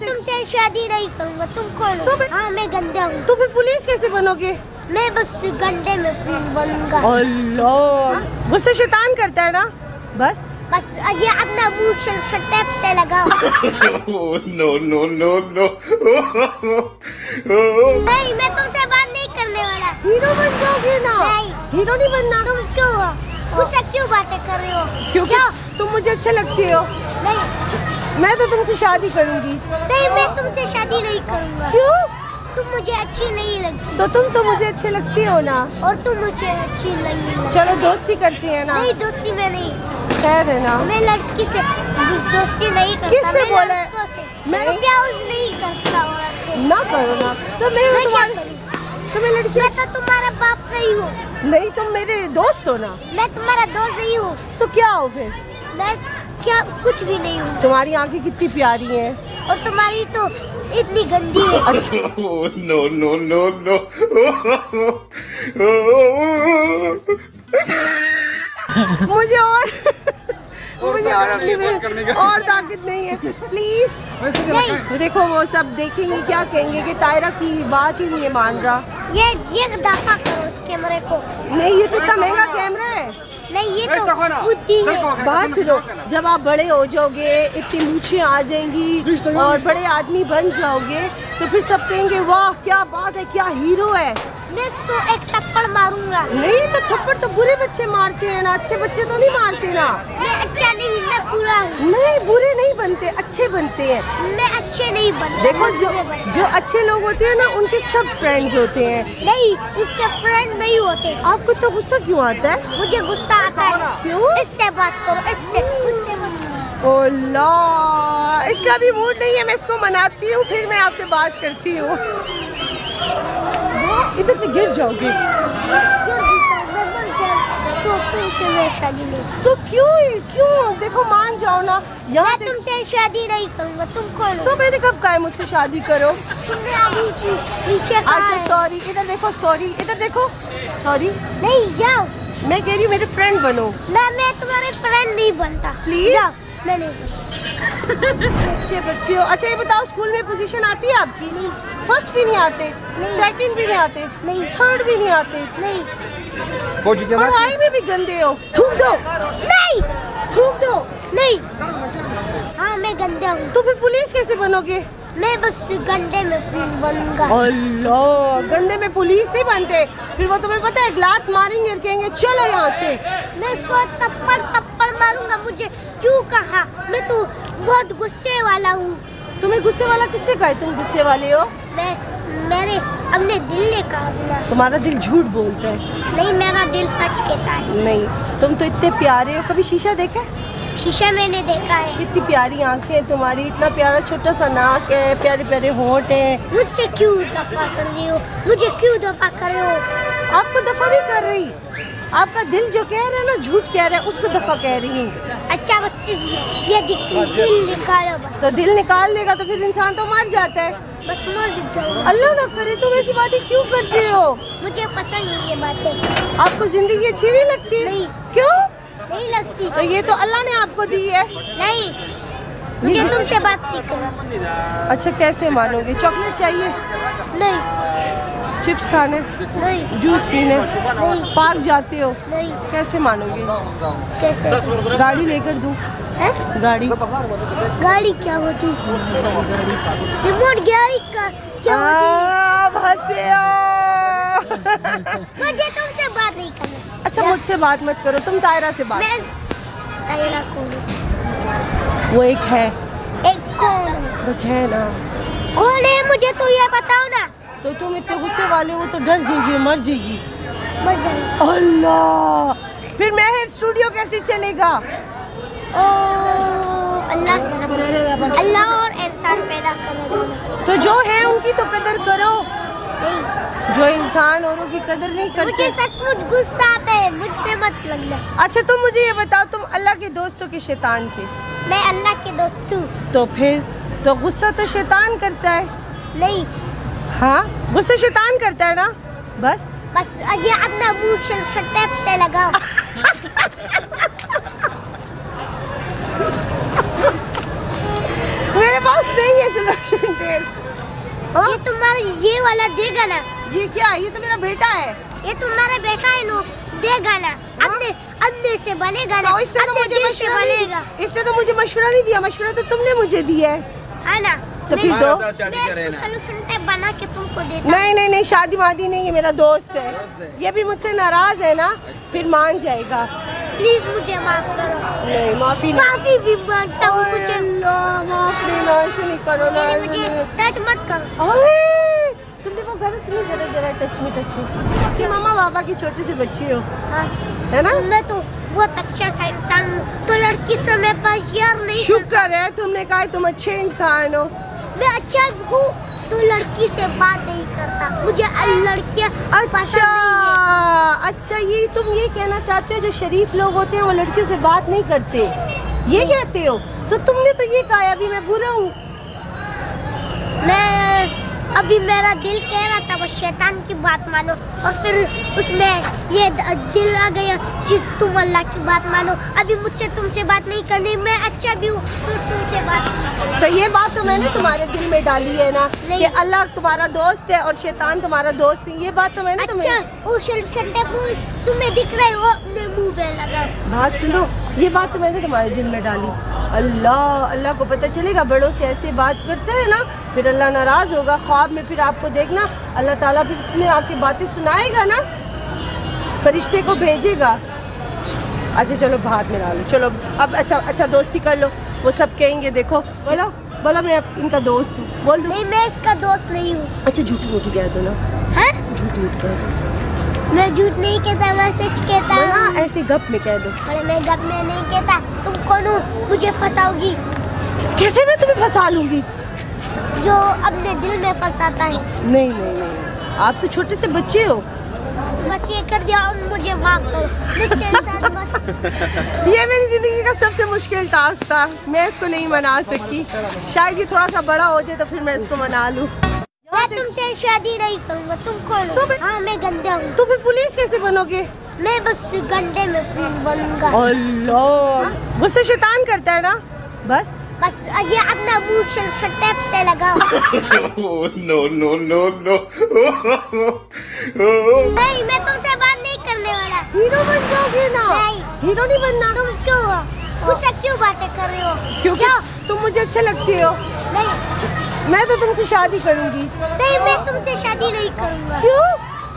तुमसे शादी नहीं करूँगा। तुम कौन हो? हाँ मैं गंदा हूँ। तो फिर पुलिस कैसे बनोगे? मैं बस गंदे में पुलिस बनूंगा। अल्लाह, गुस्सा शैतान करता है ना? बस ये अपना मुंह टेप से लगाओ। No no no no. नहीं मैं तुमसे बात नहीं करने वाला। हीरो बन जाओगे ना? नहीं हीरो नहीं बनना। तुम क्यों हो? मुझसे क्यों बातें कर रहे हो? क्योंकि तुम मुझे अच्छे लगते हो। नहीं मैं तो तुमसे शादी करूंगी। नहीं मैं तुमसे शादी नहीं करूँगा। क्यों? तुम मुझे अच्छी नहीं लगती। तो तुम तो मुझे अच्छे लगती हो ना? और तुम मुझे अच्छी नहीं लगती। चलो दोस्ती करती है ना? नहीं दोस्ती में नहीं। खैर है ना? मैं लड़की से दोस्ती नहीं करता। किससे बोला? मैं प्यार नहीं करता। ना करो ना। तो मैं लड़की। मैं तो तुम्हारा बाप नहीं हूँ। नहीं तुम मेरे दोस्त हो ना? मैं तुम्हारा दोस्त नहीं हूँ। तो क्या हो फिर? मैं क्या कुछ भी नहीं हूँ। तुम्हारी आंखें कितनी प्यारी हैं। और तुम्हारी तो इतनी गंदी है। No no no no. मुझे और अपनी में और ताकत नहीं है। प्लीज देखो वो सब देखेंगे क्या कहेंगे कि तायरा की बात ही नहीं मान रहा। ये दफा करो उस कैमरे को। नहीं ये तो इतना महंगा कैमरा है। नहीं ये तो बुद्धि है। बात सुनो, जब आप बड़े हो जाओगे, इतनी मूछें आ जाएंगी और बड़े आदमी बन जाओगे तो फिर सब कहेंगे वाह क्या बात है, क्या हीरो है। मैं इसको एक थप्पड़ मारूंगा। नहीं तो थप्पड़ तो बुरे बच्चे मारते हैं ना, अच्छे बच्चे तो नहीं मारते ना। मैं अच्छा नहीं, मैं बुरा हूँ। नहीं बुरे नहीं बनते, अच्छे बनते हैं। मैं अच्छे नहीं बनता। देखो जो अच्छे लोग होते हैं ना उनके सब फ्रेंड्स होते हैं। नहीं उसके फ्रेंड नहीं होते। आपको तो गुस्सा क्यों आता है? मुझे गुस्सा आता है। क्यों? इससे बात करो, इससे मुझसे मत करो। ओला, इसका भी मूड नहीं है, मैं इसको मनाती हूँ फिर मैं आपसे बात करती हूँ। इधर से गिर जाओगे। तो शादी नहीं। तो क्यों देखो मान जाओ ना। यहाँ से तुमसे शादी नहीं करूँगा। तुम कौन हो? तो मैंने कब कहा है मुझसे शादी करो? तुमने अभी पीछे कहा अच्छा है। सॉरी, इधर देखो सॉरी, इधर देखो सॉरी। नहीं जाओ। मैं कह रही हूँ मेरे फ्रेंड बनो। मैं तुम्हारे फ्रेंड नहीं बनता। प्लीज मैं नहीं। अच्छे बच्चे हो। अच्छा ये बताओ स्कूल में पोजीशन आती है आपकी? नहीं। फर्स्ट भी नहीं आते? सेकंड भी नहीं आते? नहीं। थर्ड भी नहीं आते? नहीं। पढ़ाई में भी गंदे हो। थूक दो। नहीं। थूक दो। नहीं। हाँ मैं गंदा हूँ। तो फिर पुलिस कैसे बनोगे? मैं बस गंदे में पुलिस बनूंगा। अल्लाह, गंदे में पुलिस नहीं बनते। फिर वो तुम्हें पता है लात मारेंगे और कहेंगे चलो यहाँ से। मैं उसको थप्पड़ मारूंगा। मुझे क्यों कहा? मैं तो बहुत गुस्से वाला हूँ। तुम्हें गुस्से वाला किससे कहा? तुम गुस्से वाले हो? मेरे अपने दिल ने कहा। तुम्हारा दिल झूठ बोलता है। नहीं मेरा दिल सच कहता है। नहीं तुम तो इतने प्यारे हो। कभी शीशा देखा है? शीशा मैंने देखा है। कितनी प्यारी आंखें हैं तुम्हारी, इतना प्यारा छोटा सा नाक है, प्यारे प्यारे होंठ हैं। मुझसे क्यों दफा कर रही हो? मुझे क्यों दफा कर रहे हो? आपको दफा नहीं कर रही, आपका दिल जो कह रहा है ना झूठ कह रहा है, उसको दफा कह रही हूँ। अच्छा बस ये दिल निकालो बस। तो दिल निकाल लेगा तो फिर इंसान तो मर जाता है। बस मर जाओ। अल्लाह ना करे। तुम ऐसी बातें क्यों करते हो? मुझे पसंद नहीं ये बातें। आपको जिंदगी अच्छी नहीं लगती? नहीं। क्यों नहीं लगती। तो ये तो अल्लाह ने आपको दी है। नहीं मुझे तुमसे बात नहीं करनी। अच्छा कैसे मानोगे? चॉकलेट चाहिए? नहीं। चिप्स खाने? नहीं। जूस पीने? नहीं। पार्क जाते हो? नहीं। कैसे मानोगे? कैसे? गाड़ी लेकर दूं? गाड़ी गाड़ी क्या होती? रिमोट गाड़ी का क्या होती? हंसे हो। मुझे तुमसे बात नहीं करनी। अच्छा मुझसे बात मत करो, तुम तायरा से बात। मैं तायरा कौन? वो एक है। एक कौन है? बस है ना। कौन है मुझे तो ये बताओ ना। तो तुम इतने गुस्से वाले हो तो डर जाएगी, मर जाएगी। मर जाएगी। अल्लाह, फिर महर स्टूडियो कैसे चलेगा? ओ अल्लाह और इंसान पैदा करेगा। तो जो है उनकी तो कदर करो। नहीं। जो इंसान औरों की कदर नहीं करते। मुझे सचमुच गुस्सा आता है, मुझसे मत लगना। अच्छा तुम मुझे ये बताओ, तुम अल्लाह के दोस्तों के शैतान के? मैं अल्लाह के दोस्त हूँ। तो फिर तो गुस्सा तो शैतान करता है। नहीं। हाँ गुस्सा शैतान करता है ना। बस ये अपना मुंह टेप से लगाओ। मेरे पास नहीं है सिलेक्शन। फिर? हाँ? ये तुम्हारा ये वाला देगा ना, ये क्या? ये तो मेरा बेटा है। ये तुम्हारा बेटा है नो, देगा ना। अंधे से बनेगा ना, इससे तो मुझे मशवरा बनेगा। इससे तो मुझे मशवरा नहीं दिया, मशवरा तो तुमने मुझे दिया है ना। तो फिर दो। सोल्यूशन टाइप बना के तुमको देता। नहीं, शादी वादी नहीं है, मेरा दोस्त है। ये भी मुझसे नाराज है ना, फिर मान जाएगा। प्लीज मुझे माफ करो। नहीं, माफी भी मांगता हूँ, मुझे माफ देना, ऐसे नहीं करो ना, मुझे टच मत करो। तुम देखो घर सुनिए, जरा टच में कि मामा बाबा की छोटी सी बच्ची हो। हाँ। है ना। मैं तो बहुत अच्छा सा इंसान हूँ, तो लड़की समय पर यार नहीं। शुक्र है तुमने कहा तुम अच्छे इंसान हो। मैं अच्छा हूँ तो लड़की से बात नहीं करता, मुझे लड़कियाँ अच्छा ये तुम ये कहना चाहते हो जो शरीफ लोग होते हैं वो लड़कियों से बात नहीं करते, ये कहते हो? तो तुमने तो ये कहा अभी मैं बुरा हूँ। अभी मेरा दिल कह रहा था वो शैतान की बात मानो, और फिर उसमें ये दिल आ गया कि तुम अल्लाह की बात मानो। अभी मुझसे तुमसे बात नहीं करनी, मैं अच्छा भी हूँ तो तुमसे बात। तो ये बात तो मैंने तुम्हारे दिल में डाली है ना कि अल्लाह तुम्हारा दोस्त है और शैतान तुम्हारा दोस्त नहीं, ये बात तो मैंने तुम्हें दिख रहे हो अपने मुंह पे लगा। बात सुनो, ये बात तो मैंने तुम्हारे दिल में डाली। अल्लाह को पता चलेगा, बड़ों से ऐसे बात करते हैं ना, फिर अल्लाह नाराज होगा। ख्वाब में फिर आपको देखना अल्लाह ताला फिर इतनी आपकी बातें सुनाएगा ना, फरिश्ते को भेजेगा। अच्छा चलो भात में डालो, चलो अब अच्छा दोस्ती कर लो। वो सब कहेंगे देखो बोला मैं इनका दोस्त हूँ, बोल दो। नहीं, मैं इसका दोस्त नहीं हूँ। अच्छा झूठ कह दो ना। है? झूठ कह दो। मैं झूठ नहीं कहता, मैं सच कहता हूँ। ऐसे गप में कह दो। मैं गप में नहीं कहता। तुम कौन हो मुझे फंसाओगी? कैसे मैं तुम्हें फंसा लूंगी? जो अपने दिल में फंसाता है। नहीं, आप तो छोटे से बच्चे हो। बस ये कर दिया और मुझे माफ करो। ये मेरी जिंदगी का सबसे मुश्किल टास्क था, मैं इसको नहीं मना सकती। शायद ये थोड़ा सा बड़ा हो जाए तो फिर मैं इसको मना लूँ। मैं तुमसे शादी नहीं करूँगा। तुम कौन हो? हाँ, मैं गंदा हूँ। तो फिर पुलिस कैसे बनोगे? मैं बस गंदे में बनूंगा। अल्लाह, मुझसे शैतान करता है ना, बस ये अपना मुंह टेप से लगाओ। No. नहीं, मैं तुमसे बात नहीं करने वाला। हीरो बन जाओगे ना? नहीं, हीरो नहीं बनना। तुम क्यों हो? मुझसे क्यों बातें कर रहे हो? क्योंकि तुम मुझे अच्छे लगते हो। नहीं, मैं तो तुमसे शादी करूंगी। नहीं, मैं तुमसे शादी नहीं करूंगा। क्यों?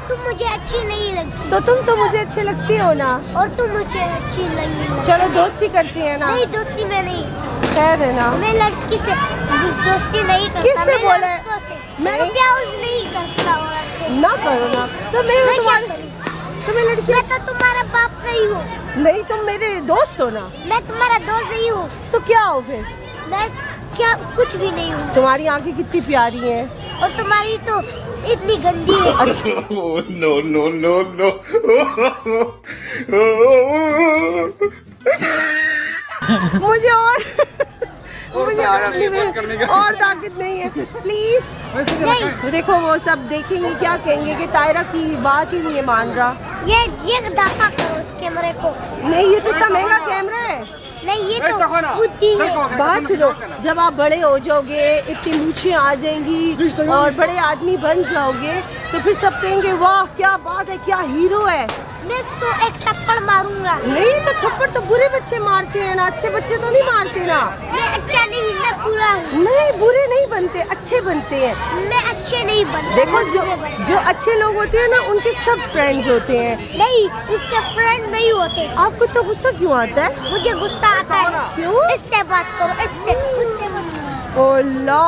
तुम मुझे अच्छी नहीं लगती। तो तुम तो मुझे अच्छे लगती हो ना। और तुम मुझे अच्छी लगी। चलो दोस्ती करती है ना? नहीं, दोस्ती में नहीं। खैर है ना, मैं लड़की से दोस्ती नहीं करता। किससे बोले? मैं प्यार नहीं करता। ना करो ना। तो मैं लड़की, मैं तो तुम्हारा बाप नहीं हूँ। नहीं, तुम मेरे दोस्त हो ना। मैं तुम्हारा दोस्त नहीं हूँ। तो क्या हो फिर? मैं क्या कुछ भी नहीं हूँ। तुम्हारी आंखें कितनी प्यारी हैं और तुम्हारी तो इतनी गंदी है। No. मुझे और ताकत नहीं है, प्लीज। नहीं, देखो वो सब देखेंगे क्या कहेंगे कि तायरा की बात ही नहीं मान रहा। ये दफा करो उस कैमरे को। नहीं, ये तो इतना महंगा कैमरा है। नहीं, ये तो बुद्धि है। बात सुनो, जब आप बड़े हो जाओगे, इतनी मूछें आ जाएंगी और बड़े आदमी बन जाओगे तो फिर सब कहेंगे वाह क्या बात है, क्या हीरो है। मैं इसको एक थप्पड़ मारूंगा। नहीं, तो थप्पड़ तो बुरे बच्चे मारते हैं ना, अच्छे बच्चे तो नहीं मारते ना। मैं अच्छा नहीं, मैं बुरा हूँ। नहीं, बुरे नहीं बनते, अच्छे बनते हैं। मैं अच्छे नहीं बनता। देखो जो अच्छे लोग होते हैं ना उनके सब फ्रेंड्स होते हैं। नहीं, उसके फ्रेंड नहीं होते। आपको तो गुस्सा क्यों आता है? मुझे गुस्सा आता है। क्यों? इससे बात करो, इससे ओला,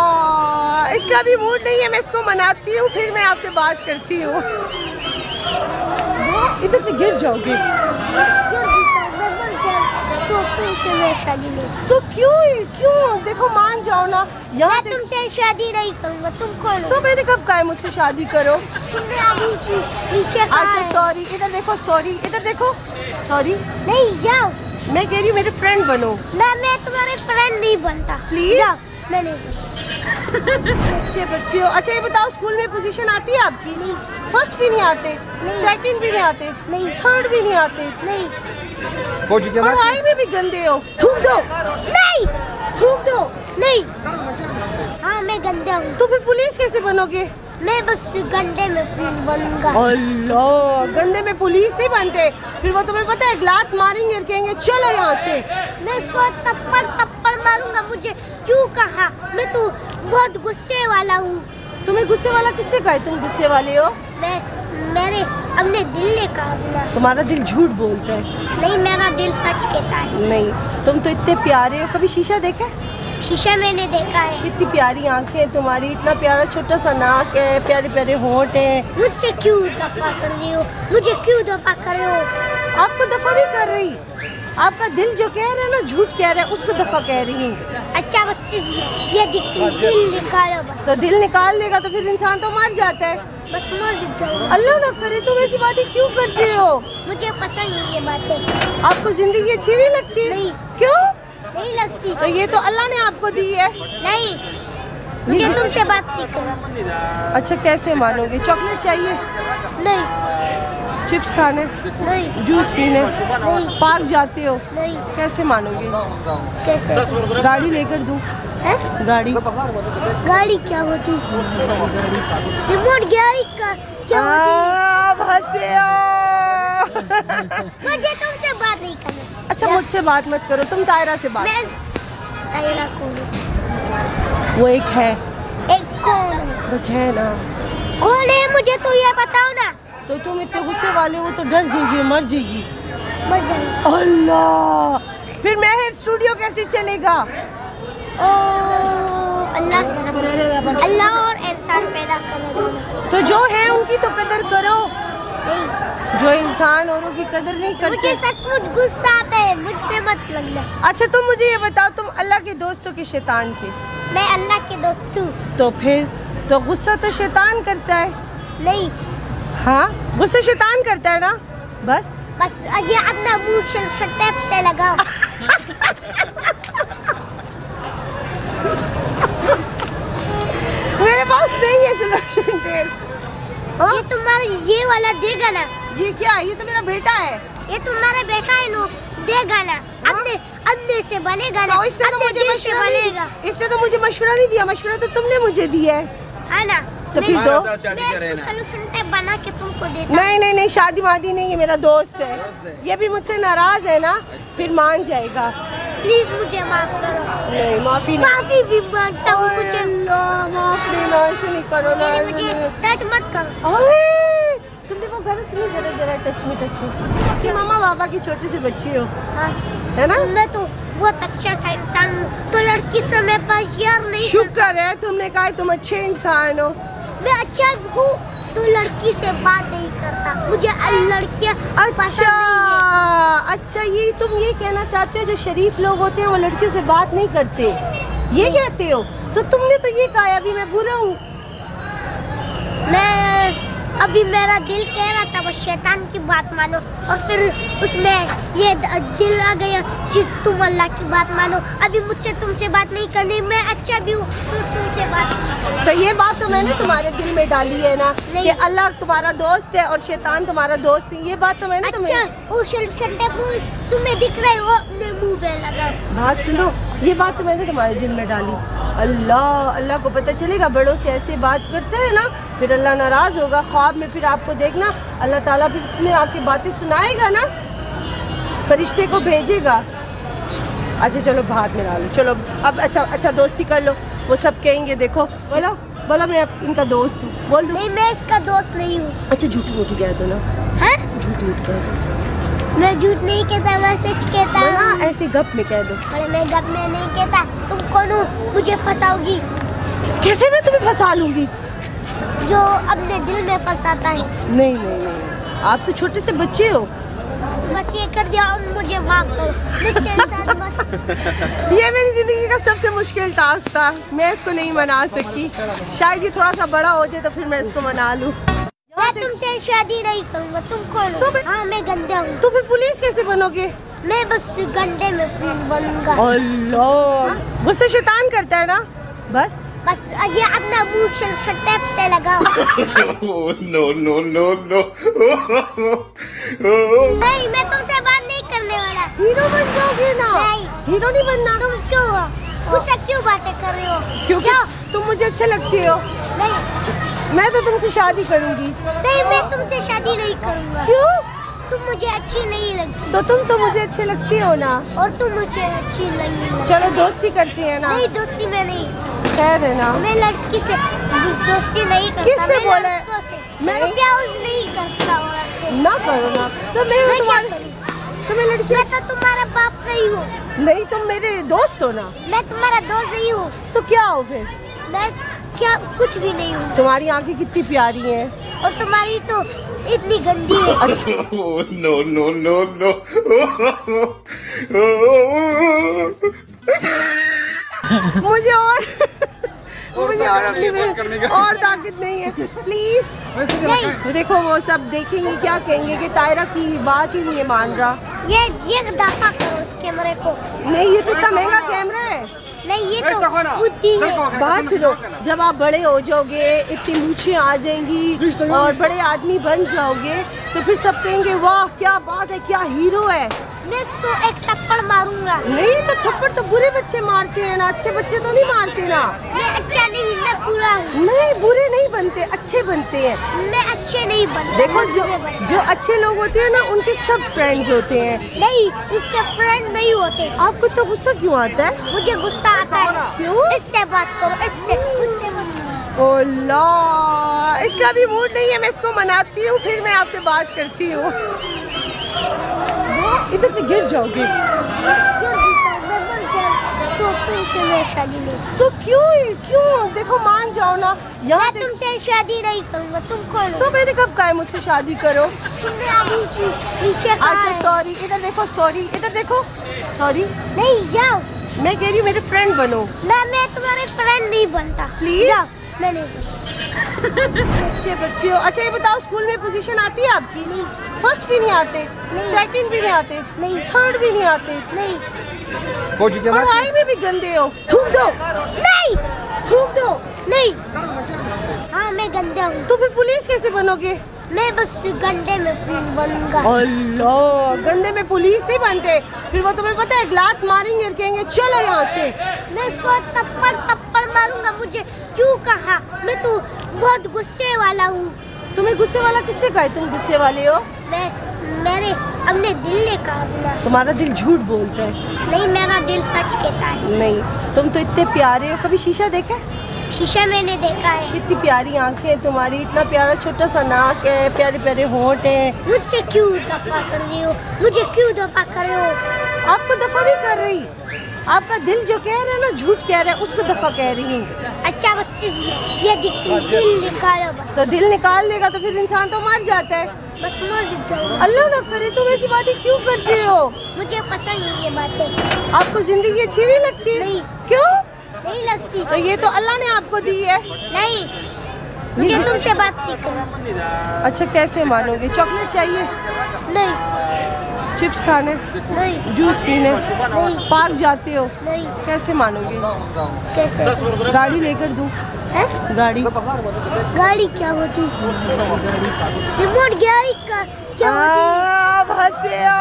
इसका भी मूड नहीं है, मैं इसको मनाती हूँ फिर मैं आपसे बात करती हूँ। इधर से गिर जाओगे तो शादी नहीं। तो क्यों देखो मान जाओ ना। यहाँ से तुमसे शादी नहीं करूँगा। तुम कौन हो? तो मैंने कब कहा है मुझसे शादी करो? तुमने अभी नीचे कहा अच्छा है। सॉरी, इधर देखो, सॉरी इधर देखो, सॉरी। नहीं, जाओ। मैं कह रही हूँ मेरे फ्रेंड बनो। मैं तुम्हारे फ्रेंड नहीं बनता। प्लीज। मैं नहीं। अच्छे बच्चे हो। अच्छा ये बताओ, स्कूल में पोजीशन आती है आपकी? नहीं। फर्स्ट भी नहीं आते? सेकंड भी नहीं आते? नहीं। थर्ड भी नहीं आते? नहीं। पढ़ाई में भी गंदे हो। थूक दो। नहीं। थूक दो। नहीं। हाँ मैं गंदा हूँ। तो फिर पुलिस कैसे बनोगे? मैं बस गंदे में पुलिस बनूंगा। अल्लाह, गंदे में पुलिस नहीं बनते। फिर वो तुम्हें पता है लात मारेंगे और कहेंगे चलो यहाँ से। मैं उसको थप्पड़ मारूंगा। मुझे क्यों कहा? मैं तो बहुत गुस्से वाला हूँ। तुम्हें गुस्से वाला किससे कहा? तुम गुस्से वाले हो? मेरे अपने दिल ने कहा। तुम्हारा दिल झूठ बोलता है। नहीं, मेरा दिल सच कहता है। नहीं, तुम तो इतने प्यारे हो। कभी शीशा देखा? शीशा मैंने देखा है। कितनी प्यारी आंखें तुम्हारी, इतना प्यारा छोटा सा नाक है, प्यारे प्यारे होंठ है। मुझसे क्यों दफा कर रही हो? मुझे क्यों दफा कर रहे हो? आपको दफा नहीं कर रही, आपका दिल जो कह रहा है ना झूठ कह रहा है, उसको दफा कह रही हूँ। अच्छा बस ये दिल निकालो बस। तो दिल निकाल देगा तो फिर इंसान तो मर जाता है। बस मर जाओ। अल्लाह ना करे। तुम ऐसी बातें क्यों करते हो? मुझे पसंद नहीं ये बातें। आपको जिंदगी अच्छी नहीं लगती? नहीं। क्यों? नहीं लगती। तो ये तो अल्लाह ने आपको दी है। नहीं, मुझे तुमसे बात नहीं करनी। अच्छा कैसे मानोगे? चॉकलेट चाहिए? नहीं। चिप्स खाने? नहीं। जूस पीने? नहीं। पार्क जाते हो? नहीं। कैसे मानोगे? कैसे? गाड़ी लेकर दूं? है? गाड़ी? गाड़ी क्या होती? रिमोट गाड़ी का क्या होती? हंसे हो। मुझे तुमसे बात नहीं करनी। अच्छा मुझसे बात मत करो, तुम तायरा से बात। मैं तायरा कौन? वो एक है। एक कौन है? बस है ना। कौन है मुझे तो ये बताओ ना। तो तुम इतने गुस्से वाले हो तो डर जाएगी, मर जाएगी। मर जाएगी। अल्लाह, फिर महर स्टूडियो कैसे चलेगा? ओ अल्लाह और इंसान पैदा करेगा। तो जो है उनकी तो कदर करो। नहीं, जो इंसान औरों की कदर नहीं मुझे करते। सचमुच गुस्सा आता है, मुझसे मत लगना। अच्छा तुम मुझे ये बताओ, तुम अल्लाह के दोस्तों के शैतान के? मैं अल्लाह के दोस्त हूँ। तो फिर तो गुस्सा तो शैतान करता है। नहीं, हाँ गुस्सा शैतान करता है ना। बस ये अपना मुंह टेप से लगाओ। मेरे पास नहीं है सिलेक्शन टेप। ये तुम्हारा ये वाला देगा ना। ये क्या है? ये तो मेरा बेटा है। ये तुम्हारा बेटा है नो, देगा ना। अंधे से बनेगा ना। इससे तो मुझे मशवरा बनेगा। इससे तो मुझे मशवरा नहीं दिया, मशवरा तो तुमने मुझे दिया है ना। तो फिर दो। सोल्यूशन टेप बना के तुमको देता। नहीं, शादी वादी नहीं है, मेरा दोस्त है। ये भी मुझसे नाराज है ना, फिर मान जाएगा। प्लीज मुझे माफ करो। नहीं माफी माफी भी मांगता हूँ। मुझे माफ देना, ऐसे नहीं करो ना। मुझे टच मत करो। तुमने वो घर सुनी, जरा टच में कि मामा बाबा की छोटी सी बच्ची हो। हाँ। है ना? मैं तो बहुत अच्छा सा इंसान हूँ, तो लड़की समय पर यार नहीं। शुक्र है तुमने कहा तुम अच्छे इंसान हो। मैं अच्छा हूँ तो लड़की से बात नहीं करता। मुझे लड़कियाँ अच्छा ये तुम ये कहना चाहते हो जो शरीफ लोग होते हैं वो लड़कियों से बात नहीं करते, ये कहते हो? तो तुमने तो ये कहा अभी मैं बुरा हूँ। अभी मेरा दिल कह रहा था वो शैतान की बात मानो, और फिर उसमें ये दिल आ गया कि तुम अल्लाह की बात मानो। अभी मुझसे तुमसे बात नहीं करनी। मैं अच्छा भी हूँ तो तुमसे बात। तो ये बात तो मैंने तुम्हारे दिल में डाली है ना कि अल्लाह तुम्हारा दोस्त है और शैतान तुम्हारा दोस्त नहीं। ये बात तो मैंने तुम्हें। तुम्हें दिख रहे हो अपने मुंह पे लगा। बात सुनो, ये बात तो मैंने तुम्हारे दिल में डाली। अल्लाह को पता चलेगा बड़ों से ऐसे बात करते हैं ना, फिर अल्लाह नाराज होगा। ख्वाब में फिर आपको देखना अल्लाह ताला फिर इतनी आपकी बातें सुनाएगा ना, फरिश्ते को भेजेगा। अच्छा चलो भात में डालो, चलो अब अच्छा दोस्ती कर लो। वो सब कहेंगे देखो बोला मैं इनका दोस्त हूँ, बोल दो। नहीं मैं इसका दोस्त नहीं हूँ। अच्छा झूठ मूठ कह दो ना। है? झूठ कह दो। मैं झूठ नहीं कहता, मैं सच कहता हूँ। ऐसे गप में कह दो। अरे मैं गप में नहीं कहता। तुम कौन हो मुझे फंसाओगी? कैसे मैं तुम्हें फंसा लूंगी? जो अपने दिल में फंसाता है। नहीं, आप तो छोटे से बच्चे हो। बस ये कर दिया और मुझे माफ करो। ये मेरी जिंदगी का सबसे मुश्किल टास्क था, मैं इसको नहीं मना सकती। शायद ये थोड़ा सा बड़ा हो जाए तो फिर मैं इसको मना लूँ। मैं तुमसे शादी नहीं करूँगा। तुम कौन हो? हाँ मैं गंदा हूँ। तो फिर पुलिस कैसे बनोगे? मैं बस गंदे में पुलिस बनूंगा। अल्लाह, गुस्सा शैतान करता है ना। बस ये अपना मुंह टेप से लगाओ। No. नहीं मैं तुमसे बात नहीं करने वाला। हीरो बन जाओगे ना। नहीं। हीरो नहीं बनना। तुम क्यों हो? मुझसे क्यों बातें कर रहे हो? क्योंकि क्या? तुम मुझे अच्छे लगते हो। नहीं मैं तो तुमसे शादी करूंगी। नहीं, मैं तुमसे शादी नहीं करूंगा। क्यों? तुम मुझे अच्छी नहीं लगती। तो तुम तो मुझे अच्छे लगती हो ना। और तुम मुझे अच्छी नहीं लगती। चलो दोस्ती करती है ना। नहीं, दोस्ती में नहीं। खैर है ना। मैं लड़की से दोस्ती नहीं करता। किससे मैं बोले? लड़कों से। मैं- मैं प्यार नहीं करता औरत से। ना करो ना। तो मैं मैं क्या तुम्हारी करूं? तुम्हें लड़की मैं तो तुम्हारा बाप नहीं हूँ। नहीं, तुम मेरे दोस्त हो ना। मैं तुम्हारा दोस्त नहीं हूँ। तो क्या हो फिर? मैं क्या कुछ भी नहीं हूँ। तुम्हारी आंखें कितनी प्यारी हैं। और तुम्हारी तो इतनी गंदी है। Oh, no, no, no, no. मुझे और अपनी में और ताकत नहीं है। प्लीज नहीं, देखो वो सब देखेंगे क्या कहेंगे कि तायरा की बात ही नहीं मान रहा। ये दफा करो उस कैमरे को। नहीं, ये तो इतना महंगा कैमरा है। नहीं, ये तो बुद्धि है। बात सुनो, जब आप बड़े हो जाओगे, इतनी मूछें आ जाएंगी और बड़े आदमी बन जाओगे तो फिर सब कहेंगे वाह क्या बात है, क्या हीरो है। मैं इसको एक थप्पड़ मारूंगा। नहीं तो थप्पड़ तो बुरे बच्चे मारते हैं ना, अच्छे बच्चे तो नहीं मारते ना। मैं अच्छा नहीं, मैं बुरा हूँ। नहीं, बुरे नहीं बनते, अच्छे बनते हैं। मैं अच्छे नहीं बनता। देखो मैं बुरे बनता। जो अच्छे लोग होते हैं ना उनके सब फ्रेंड्स होते हैं। नहीं, उसके फ्रेंड नहीं होते। आपको तो गुस्सा क्यों आता है? मुझे गुस्सा आता है। क्यों? इससे बात करो, इससे मुझसे मत करो। ओ ला, इसका भी मूड नहीं है, मैं इसको मनाती हूँ फिर मैं आपसे बात करती हूँ। इधर से गिर जाओगे। तो तुमसे मैं शादी नहीं। तो क्यों देखो मान जाओ ना यहाँ मैं से। तुमसे शादी नहीं करूंगा। तुम कौन हो? तो मैंने कब कहा है मुझसे शादी करो? तुमने अभी नीचे कहा अच्छा है। सॉरी, इधर देखो, सॉरी इधर देखो, सॉरी। नहीं, जाओ। मैं कह रही हूँ मेरे फ्रेंड बनो। मैं तुम्हारे फ्रेंड नहीं बनता। Please? जाओ, मैं नहीं बनता। अच्छे बच्चे हो। अच्छा ये बताओ, स्कूल में पोजीशन आती है आपकी? नहीं। फर्स्ट भी नहीं आते, सेकंड भी नहीं आते, नहीं। थर्ड भी नहीं आते, नहीं, पढ़ाई में भी गंदे हो। थूक दो, नहीं, थूक दो। नहीं। हाँ, मैं गंदा हूँ। तो फिर पुलिस कैसे बनोगे? मैं बस गंदे में पुलिस बनूंगा। अल्लाह, गंदे में पुलिस नहीं बनते। फिर वो तुम्हें पता है लात मारेंगे और कहेंगे चलो यहाँ से। मैं उसको थप्पड़ मारूंगा। मुझे क्यों कहा? मैं तो बहुत गुस्से वाला हूँ। तुम्हें गुस्से वाला किससे कहा है तुम गुस्से वाले हो? मेरे अपने दिल ने कहा था। तुम्हारा दिल झूठ बोलता है। नहीं, मेरा दिल सच कहता है। नहीं, तुम तो इतने प्यारे हो। कभी शीशा देखा है? शीशा मैंने देखा है। कितनी प्यारी आंखें हैं तुम्हारी, इतना प्यारा छोटा सा नाक है, प्यारे प्यारे होंठ हैं। मुझसे क्यों दफा कर रही हो? मुझे क्यों दफा कर रहे हो? आपको दफा नहीं कर रही, आपका दिल जो कह रहा है ना झूठ कह रहा है, उसको दफा कह रही हूँ। अच्छा, बस ये दिल निकालो बस। तो दिल निकाल देगा तो फिर इंसान तो मर जाता है। बस मर जाओ। अल्लाह ना करे, तुम ऐसी बातें क्यों करते हो? मुझे पसंद नहीं ये बातें। आपको जिंदगी अच्छी नहीं लगती? नहीं। क्यों? नहीं लगती। तो ये तो अल्लाह ने आपको दी है। नहीं, मुझे तुमसे बात नहीं करनी। अच्छा कैसे मानोगे? चॉकलेट चाहिए? नहीं, चिप्स खाने? नहीं, जूस पीने? नहीं। पार्क जाते हो? नहीं। कैसे मानोगे? कैसे? गाड़ी लेकर दूं? है? गाड़ी? गाड़ी क्या होती? रिमोट गाड़ी का क्या होती? आप हंसे हो।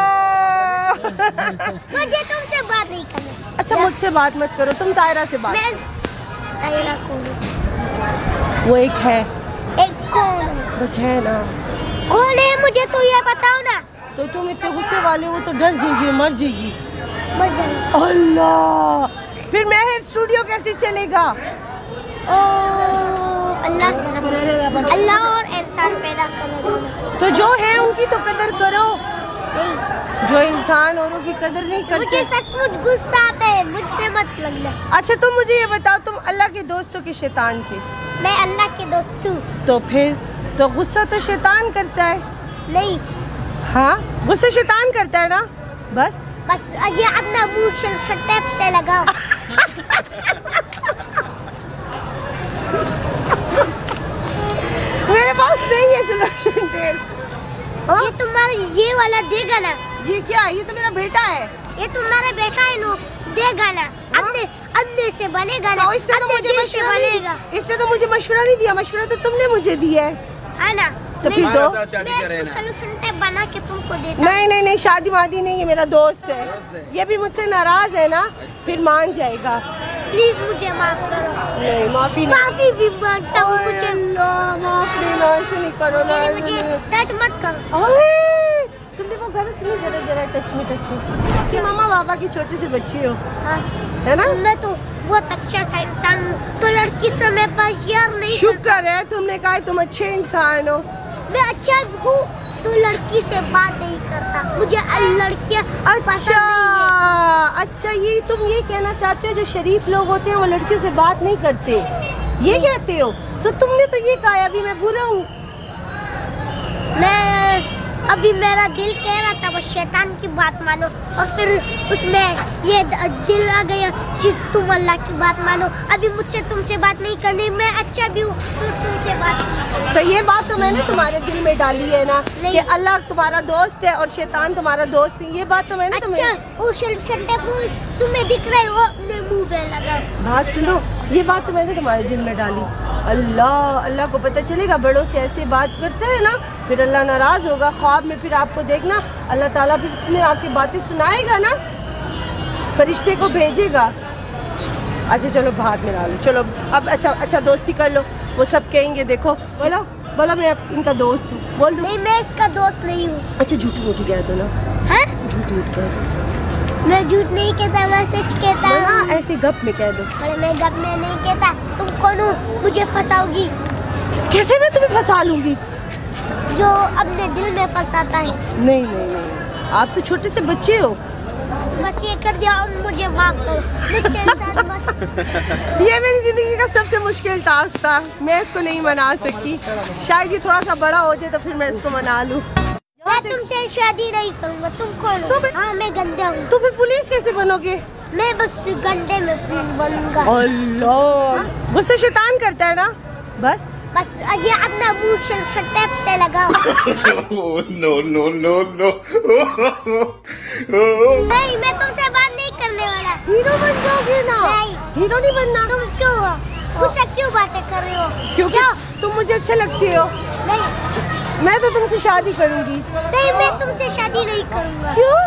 मुझे तुमसे बात नहीं करनी। अच्छा मुझसे बात मत करो, तुम तायरा से बात। मैं तायरा कौन हूँ? वो एक है, एक कौन है? बस है ना। कौन है मुझे तो ये बताओ ना। तो तुम इतने गुस्से वाले हो तो डर जाएगी, मर जाएगी। मर जाएगी। अल्लाह, फिर महर स्टूडियो कैसे चलेगा? ओ अल्लाह और इंसान पैदा करेगा। तो जो है उनकी तो कदर करो। नहीं, जो इंसान औरों की कदर नहीं मुझे करते। सचमुच गुस्सा आता है, मुझसे मत लगना। अच्छा तुम मुझे ये बताओ, तुम अल्लाह के दोस्तों के शैतान के? मैं अल्लाह के दोस्त हूँ। तो फिर तो गुस्सा तो शैतान करता है। नहीं, हाँ गुस्सा शैतान करता है ना। बस ये अपना मुंह टेप से लगाओ। मेरे पास नहीं है सिलेक्शन टेप। ये तुम्हारा ये वाला देगा ना। ये क्या है? ये तो मेरा बेटा है। ये तुम्हारा बेटा है नो, देगा ना। अंधे से बनेगा ना। तो इससे तो मुझे मशवरा बनेगा। इससे तो मुझे मशवरा नहीं दिया, मशवरा तो तुमने मुझे दिया है ना। तो फिर दो। मैं सोल्यूशन टेप बना के तुमको देता। नहीं शादी वादी नहीं है, मेरा दोस्त है। ये भी मुझसे नाराज है ना, फिर मान जाएगा। प्लीज मुझे माफ करो। नहीं माफी माफी भी मांगता हूँ मुझे। माफ देना, ऐसे नहीं करो ना। मुझे टच मत करो। तुम देखो घर से जरा जरा टच में कि मामा बाबा की छोटी सी बच्ची हो। हाँ। है ना? मैं तो बहुत अच्छा सा इंसान हूँ, तो लड़की समय पर यार नहीं। शुक्र है तुमने कहा तुम अच्छे इंसान हो। मैं अच्छा हूँ तो लड़की से बात नहीं करता, मुझे लड़कियाँ अच्छा ये तुम ये कहना चाहते हो जो शरीफ लोग होते हैं वो लड़कियों से बात नहीं करते, ये कहते हो? तो तुमने तो ये कहा अभी मैं बुरा हूँ। अभी मेरा दिल कह रहा था वो शैतान की बात मानो, और फिर उसमें ये दिल आ गया कि तुम अल्लाह की बात मानो। अभी मुझसे तुमसे बात नहीं करनी, मैं अच्छा भी हूँ तो तुमसे बात। तो ये बात तो मैंने तुम्हारे दिल में डाली है ना कि अल्लाह तुम्हारा दोस्त है और शैतान तुम्हारा दोस्त है, ये बात तो मैंने तुम्हें दिख रहे हो अपने मुंह पे लगा। बात सुनो, ये बात तो मैंने तुम्हारे दिल में डाली। अल्लाह को पता चलेगा बड़ों से ऐसे बात करते हैं ना, फिर अल्लाह नाराज होगा। ख्वाब में फिर आपको देखना अल्लाह ताला फिर इतनी आपकी बातें सुनाएगा ना, फरिश्ते को भेजेगा। अच्छा चलो भाग में लो, चलो अब अच्छा दोस्ती कर लो। वो सब कहेंगे देखो बोला मैं इनका दोस्त हूँ, बोल दो। नहीं मैं इसका दोस्त नहीं हूँ। अच्छा झूठ कह दो ना। है झूठ कह दो। मैं झूठ नहीं कहता, मैं सच कहता हूँ। ऐसे गप में कह दो। मैं गप में नहीं कहता। तुम कौन हो मुझे फंसाओगी? कैसे मैं तुम्हें फंसा लूंगी? जो अपने दिल में फंसाता है। नहीं आप तो छोटे से बच्चे हो। बस ये कर दिया और मुझे माफ करो। ये मेरी जिंदगी का सबसे मुश्किल टास्क था, मैं इसको नहीं मना सकती। शायद ये थोड़ा सा बड़ा हो जाए तो फिर मैं इसको मना लूँ। मैं तुमसे शादी नहीं करूँगा। तुम कौन हो? हाँ मैं गंदा हूँ। तो फिर पुलिस कैसे बनोगे? मैं बस गंदे में बनूंगा। अल्लाह गुस्सा शैतान करता है ना। बस ये अपना मुंह टेप से लगाओ। No. नहीं मैं तुमसे बात नहीं करने वाला। हीरो बन जाओगे ना? नहीं हीरो नहीं बनना। तुम क्यों हो? मुझसे क्यों बातें कर रहे हो? क्योंकि तुम मुझे अच्छे लगते हो। नहीं मैं तो तुमसे शादी करूंगी। नहीं मैं तुमसे शादी नहीं करूंगा। क्यों?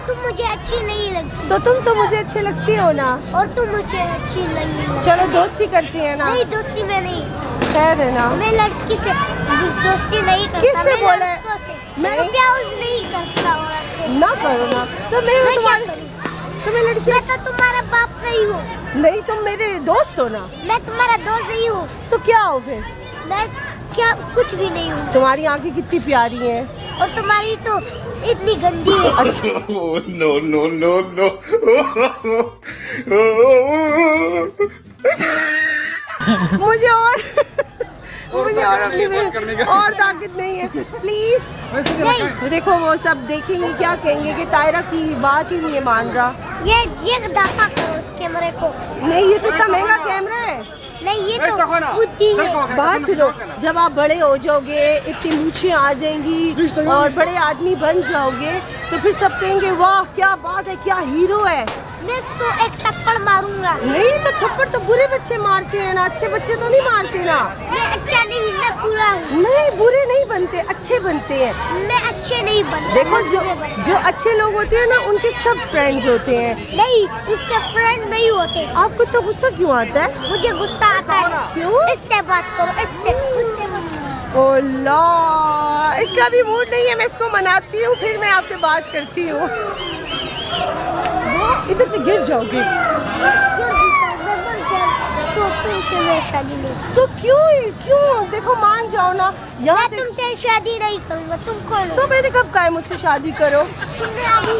तुम मुझे अच्छी नहीं लगती। तो तुम तो मुझे अच्छे लगती हो ना। और तुम मुझे अच्छी लगी। चलो दोस्ती करती है ना? नहीं दोस्ती में नहीं। खैर है ना, मैं लड़की से दोस्ती नहीं करता। किससे बोले? मैं तो प्यार नहीं करता। ना करो ना। तो मैं लड़की। मैं तो तुम्हारा बाप नहीं हूँ। नहीं तुम मेरे दोस्त हो ना। मैं तुम्हारा दोस्त नहीं हूँ। तो क्या हो फिर? मैं क्या कुछ भी नहीं हूँ। तुम्हारी आंखें कितनी प्यारी हैं और तुम्हारी तो इतनी गंदी है। No. मुझे और ताकत नहीं है, प्लीज। नहीं देखो वो सब देखेंगे क्या कहेंगे कि तायरा की बात ही नहीं मान रहा। ये दफा करो उस कैमरे को। नहीं ये तो इतना महंगा कैमरा है। नहीं ये तो बुद्धि है। बात सुनो, जब आप बड़े हो जाओगे, इतनी मूछें आ जाएंगी और बड़े आदमी बन जाओगे तो फिर सब कहेंगे वाह क्या बात है, क्या हीरो है। मैं इसको एक थप्पड़ मारूंगा। नहीं तो थप्पड़ तो बुरे बच्चे मारते हैं ना, अच्छे बच्चे तो नहीं मारते ना। मैं अच्छा नहीं, मैं बुरा हूँ। नहीं बुरे नहीं बनते, अच्छे बनते हैं। मैं अच्छे नहीं बनते। देखो जो अच्छे लोग होते हैं ना उनके सब फ्रेंड्स होते हैं। नहीं उसके फ्रेंड नहीं होते। आपको तो गुस्सा क्यों आता है? मुझे गुस्सा आता है। क्यों? इससे बात करो, इससे। ओह इसका भी मूड नहीं है, मैं इसको मनाती हूँ फिर मैं आपसे बात करती हूँ। इधर से गिर जाओगे तो शादी नहीं। तो क्यों देखो मान जाओ ना। यहाँ से तुमसे शादी नहीं करूँगा। तुम कौन हो? तो मैंने कब कहा मुझसे शादी करो? तुमने अभी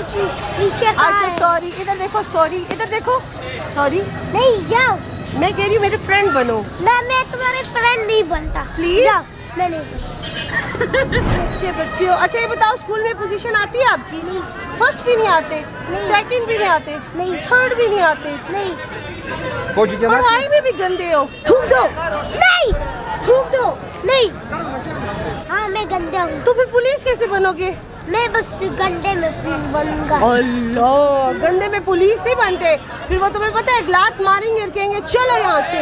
पीछे अच्छा सॉरी, इधर देखो सॉरी, इधर देखो सॉरी। नहीं जाओ। मैं कह रही हूँ मेरे फ्रेंड बनो। मैं तुम्हारे फ्रेंड नहीं बनता। प्लीज मैं नहीं। अच्छे बच्चे हो। अच्छा ये बताओ स्कूल में पोजीशन आती है आपकी? नहीं। फर्स्ट भी नहीं आते? सेकंड भी नहीं आते? नहीं। थर्ड भी नहीं आते? नहीं। पढ़ाई में भी गंदे हो। थूक दो। नहीं थूक दो। नहीं। हाँ मैं गंदा हूँ। तो फिर पुलिस कैसे बनोगे? मैं बस गंदे में बनूंगा। अल्लाह गंदे में पुलिस नहीं बनते। फिर वो तुम्हें पता है लात मारेंगे और कहेंगे चलो यहाँ से।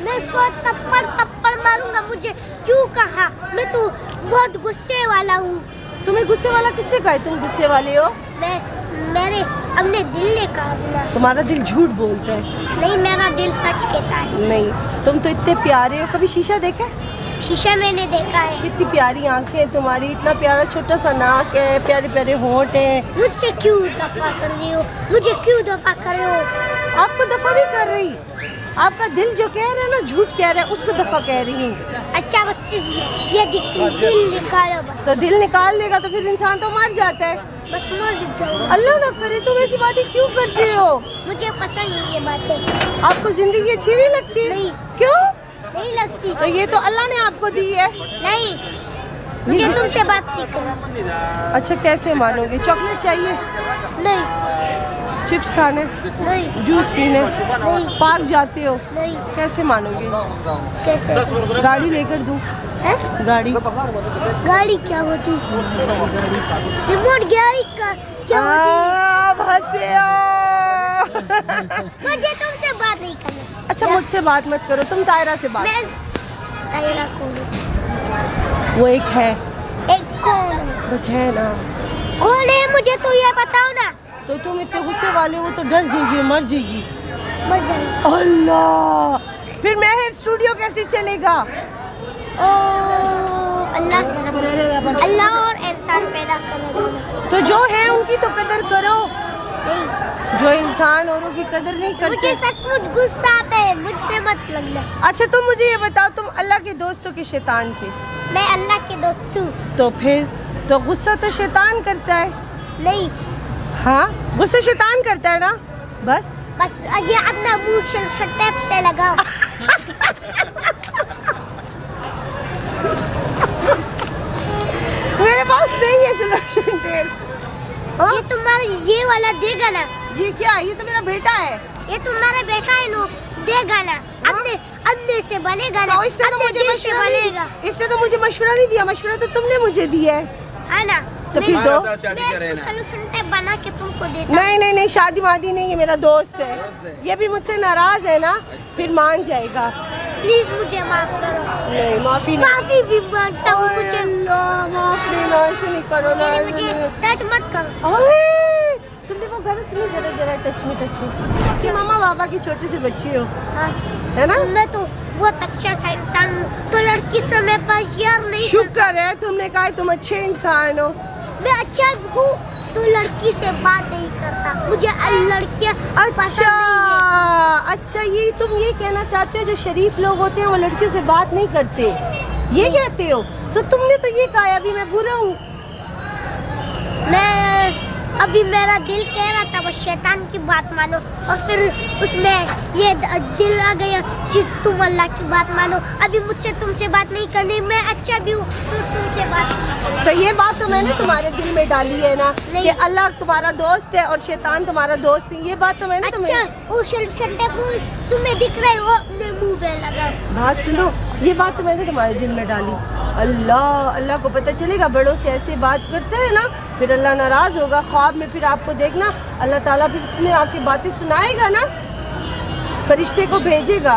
मैं उसको थप्पड़ मारूंगा। मुझे क्यों कहा? मैं तो बहुत गुस्से वाला हूँ। तुम्हें गुस्से वाला किससे कहा? तुम गुस्से वाले हो? मेरे अपने दिल ने कहा। तुम्हारा दिल झूठ बोलता है। नहीं, मेरा दिल सच कहता है। नहीं, तुम तो इतने प्यारे हो। कभी शीशा देखा है? शीशा मैंने देखा है। कितनी प्यारी आंखें तुम्हारी, इतना प्यारा छोटा सा नाक है, प्यारे प्यारे होंठ है। मुझसे क्यों दफा कर रही हो? मुझे क्यों दफा कर रहे हो? आपको दफा नहीं कर रही, आपका दिल जो कह रहा है ना, झूठ कह रहा है, उसको दफा कह रही हूँ। अच्छा, बस ये दिल निकालो बस। तो दिल निकाल लेगा तो फिर इंसान तो मर जाता है। बस मर जाओ। अल्लाह ना करे, तुम ऐसी बातें क्यों करते हो? मुझे पसंद नहीं ये बातें। आपको जिंदगी अच्छी नहीं लगती? नहीं। क्यों? नहीं लगती। तो ये तो अल्लाह ने आपको दी है। नहीं, मुझे तुमसे बात नहीं करना। अच्छा, कैसे मानोगे? चॉकलेट चाहिए? नहीं। चिप्स खाने? नहीं। जूस पीने? नहीं। पार्क जाते हो? नहीं। कैसे मानोगे? कैसे? गाड़ी लेकर दूं? है? गाड़ी? गाड़ी क्या होती? रिमोट गाड़ी का क्या होती? आप हंसे हो। मुझे तुमसे बात नहीं करना। अच्छा, मुझसे बात मत करो, तुम तायरा से बात। मैं तायरा कौन? वो एक है। एक कौन? बस है ना। कौन है मुझे तो ये बताओ ना। तो तुम इतने गुस्से वाले हो तो डर जाएगी, मर जाएगी। मर जाएगी। अल्लाह, फिर मेहर स्टूडियो कैसे चलेगा? ओ अल्लाह और इंसान पैदा करेगा। तो जो है उनकी तो कदर करो। नहीं, जो इंसान औरों की कदर नहीं करते। मुझे सचमुच गुस्सा आता है, मुझसे मत लगना। अच्छा, तुम मुझे ये बताओ, तुम अल्लाह के दोस्त हो कि शैतान के? मैं अल्लाह के दोस्त हूँ। तो फिर तो गुस्सा तो शैतान करता है। नहीं, हाँ, गुस्सा शैतान करता है ना। बस ये अपना मुंह टेप से लगाओ। मेरे पास नहीं है सिलेक्शन टेप। ये तुम्हारा ये वाला देगा ना। ये क्या? ये तो मेरा बेटा है। ये तुम्हारा बेटा है नो, देगा ना। अंधे से बनेगा ना। तो इससे तो मुझे मशवरा नहीं दिया। इससे तो मुझे मशवरा नहीं दिया, मशवरा तो तुमने मुझे दिया है ना। तो फिर दो। सोल्यूशन टेप बना के तुमको देता। नहीं, शादी वादी नहीं है, मेरा दोस्त है। ये भी मुझसे नाराज है ना, फिर मान जाएगा। प्लीज मुझे माफ करो। नहीं, माफी भी मांगता हूँ। मुझे माफ देना, ऐसे नहीं करो ना। मुझे टच मत करो। तुमने वो घर से जरा टच में कि मामा बाबा की छोटी सी बच्ची हो। हाँ। है ना? मैं तो बहुत अच्छा सा इंसान हूँ, तो लड़की से मैं यार नहीं। शुक्र है तुमने कहा तुम अच्छे इंसान हो। मैं अच्छा हूँ तो लड़की से बात नहीं करता। मुझे लड़कियाँ अच्छा, ये तुम ये कहना चाहते हो जो शरीफ लोग होते हैं वो लड़कियों से बात नहीं करते, ये कहते हो? तो तुमने तो ये कहा अभी मैं बुरा हूँ। अभी मेरा दिल कह रहा था वो शैतान की बात मानो, और फिर उसमें ये दिल आ गया कि तुम अल्लाह की बात मानो। अभी मुझसे तुमसे बात नहीं करनी, मैं अच्छा भी हूँ तो तुमसे बात। तो ये बात तो मैंने तुम्हारे दिल में डाली है ना कि अल्लाह तुम्हारा दोस्त है और शैतान तुम्हारा दोस्त नहीं। ये बात तो मैंने अच्छा, तुम्हें दिख रहे हो अपने मुंह पे लगा। बात सुनो, ये बात तो मैंने तुम्हारे दिल में डाली। अल्लाह को पता चलेगा, बड़ों से ऐसे बात करते हैं ना, फिर अल्लाह नाराज होगा। ख्वाब में फिर आपको देखना अल्लाह ताला फिर इतनी आपकी बातें सुनाएगा ना, फरिश्ते को भेजेगा।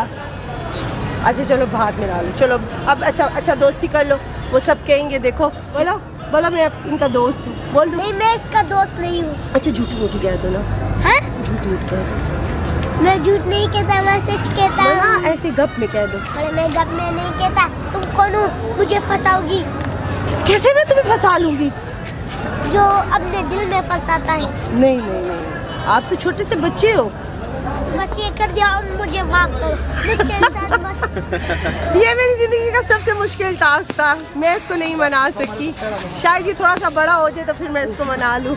अच्छा चलो भाग में डालो, चलो अब अच्छा दोस्ती कर लो। वो सब कहेंगे देखो, बोला मैं इनका दोस्त हूँ, बोल दो। नहीं, मैं इसका दोस्त नहीं हूँ। अच्छा, झूठ कह दो ना। है? झूठ कह दो। मैं झूठ नहीं कहता, मैं सच कहता हूँ। ऐसे गप में कह दो। मैं गप में नहीं कहता। तुम कौन हो मुझे फंसाओगी? कैसे मैं तुम्हें फंसा लूंगी? जो अपने दिल में फंसाता है। नहीं, आप तो छोटे से बच्चे हो। बस ये कर दिया, मुझे माफ करो। ये मेरी जिंदगी का सबसे मुश्किल टास्क था, मैं इसको नहीं मना सकी। शायद ये थोड़ा सा बड़ा हो जाए तो फिर मैं इसको मना लूँ।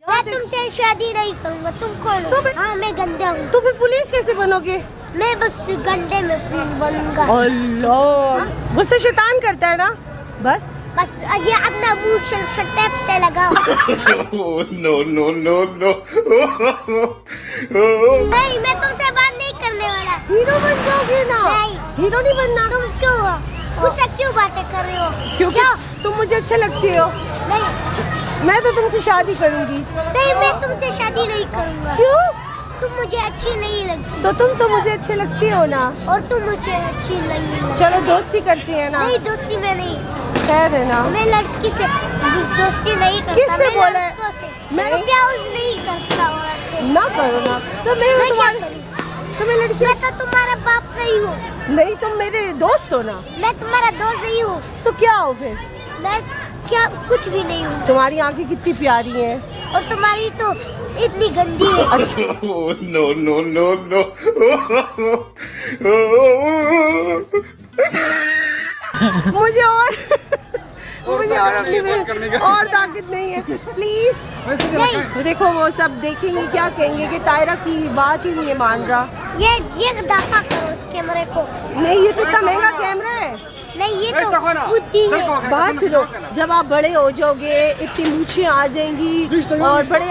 मैं तुमसे शादी नहीं करूँगा। तुम कौन हो? हाँ, मैं गंदा हूँ। तो फिर पुलिस कैसे बनोगे? मैं बस गंदे में बनूंगा। अल्लाह, गुस्सा शैतान करता है ना। बस ये अपना मुंह टेप से लगाओ। No no no no. नहीं, मैं तुमसे बात नहीं करने वाला। हीरो बन जाओगे ना? नहीं, हीरो नहीं बनना। तुम क्यों हो? मुझसे क्यों बातें कर रहे हो? क्योंकि तुम मुझे अच्छे लगते हो। नहीं, मैं तो तुमसे शादी करूंगी। नहीं, मैं तुमसे शादी नहीं करूंगा। क्यों? तुम मुझे अच्छी नहीं लगती। तो तुम तो मुझे अच्छे लगती हो ना। और तुम मुझे अच्छी नहीं लगती। चलो दोस्ती करती है ना। नहीं, दोस्ती में नहीं। खैर है ना, मैं लड़की से दोस्ती नहीं करता। किससे बोले? मैं प्यार नहीं करता। ना करो ना। तो मैं लड़की मैं तो तुम्हारा बाप नहीं हूँ। नहीं, तुम मेरे दोस्त हो ना। मैं तुम्हारा दोस्त नहीं हूँ। तो क्या हो फिर? मैं क्या कुछ भी नहीं हूँ। तुम्हारी आंखें कितनी प्यारी हैं और तुम्हारी तो इतनी गंदी है। Oh, no, no, no, no. मुझे और अपने में और ताकत नहीं है, प्लीज। नहीं, देखो वो सब देखेंगे, क्या कहेंगे कि तायरा की बात ही नहीं मान रहा। ये दफा करो उस कैमरे को। नहीं, ये तो इतना महंगा कैमरा है। नहीं, ये तो बुद्धि है। बात सुनो, जब आप बड़े हो जाओगे, इतनी मूछें आ जाएंगी और बड़े